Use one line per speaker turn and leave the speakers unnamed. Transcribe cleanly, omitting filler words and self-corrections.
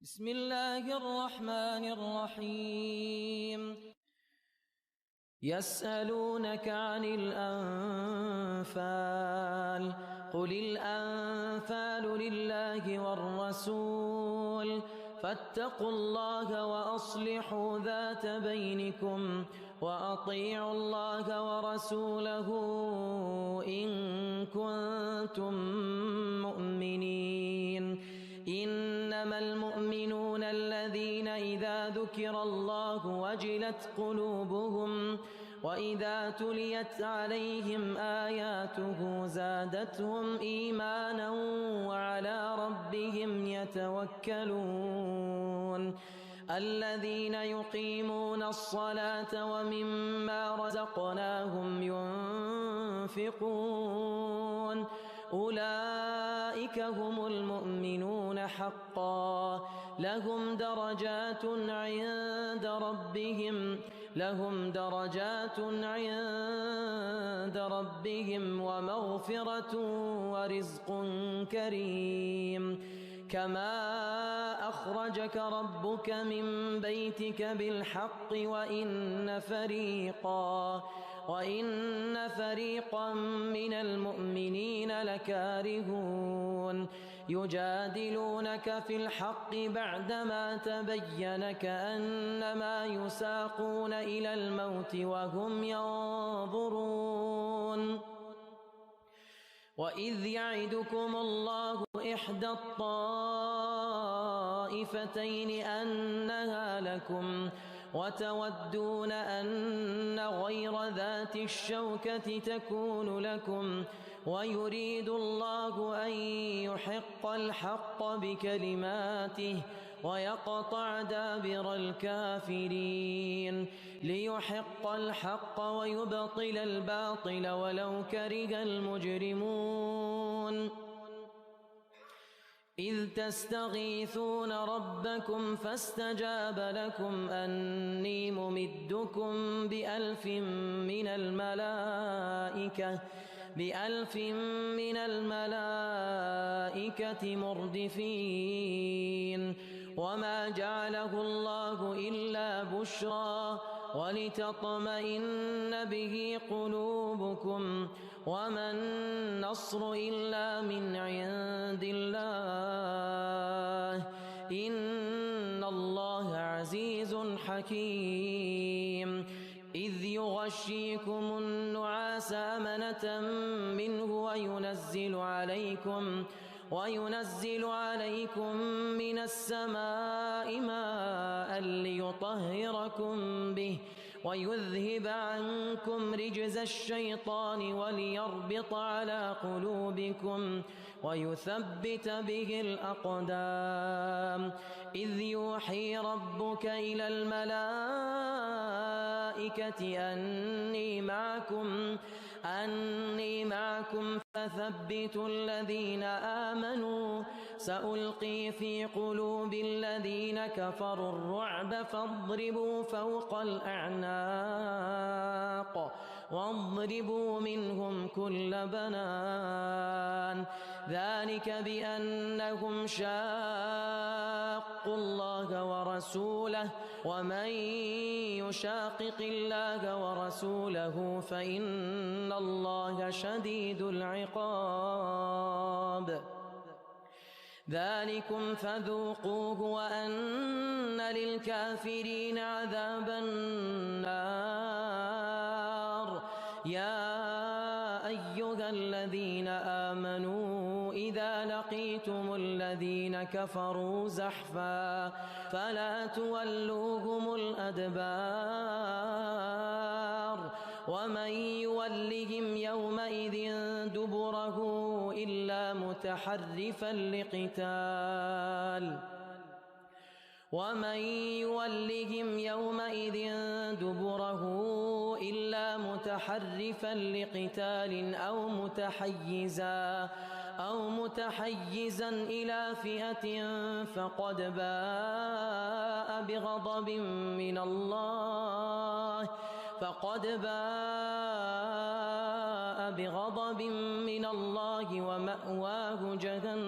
بسم الله الرحمن الرحيم يسألونك عن الأنفال قل الأنفال لله والرسول فاتقوا الله وأصلحوا ذات بينكم وأطيعوا الله ورسوله إن كنتم مؤمنين إنما المؤمنون الذين إذا ذكر الله وجلت قلوبهم وإذا تليت عليهم آياته زادتهم إيمانا وعلى ربهم يتوكلون الذين يقيمون الصلاة ومما رزقناهم ينفقون أولئك هم المؤمنون حقا لهم درجات عند ربهم ومغفرة ورزق كريم كما أخرجك ربك من بيتك بالحق وإن فريقا من المؤمنين لكارهون يجادلونك في الحق بعدما تبين كأنما يساقون إلى الموت وهم ينظرون وإذ يعدكم الله إحدى الطائفتين أنها لكم وتودون أن غير ذات الشوكة تكون لكم ويريد الله أن يحق الحق بكلماته ويقطع دابر الكافرين ليحق الحق ويبطل الباطل ولو كره المجرمون إذ تستغيثون ربكم فاستجاب لكم أني ممدكم بألف من الملائكة مردفين وما جعله الله إلا بشرى ولتطمئن به قلوبكم وما النصر إلا من عند الله إن الله عزيز حكيم إذ يغشيكم النعاس أمنة منه وينزل عليكم من السماء ماء ليطهركم به ويذهب عنكم رجز الشيطان وليربط على قلوبكم ويثبت به الأقدام إذ يوحي ربك إلى الملائكة أني معكم فثبتوا الذين آمنوا سألقي في قلوب الذين كفروا الرعب فاضربوا فوق الأعناق واضربوا منهم كل بنان ذلك بأنهم شاقوا الله ورسوله ومن يشاقق الله ورسوله فإن الله شديد العقاب ذلكم فذوقوه وأن للكافرين عذاب النار يا أيها الذين آمنوا إذا لقيتم الذين كفروا زحفا فلا تولوهم الأدبار ومن يولهم يومئذ دبره إلا متحرفا لقتال أو متحيزا إلى فئة فقد باء بغضب من الله ومأواه جهنم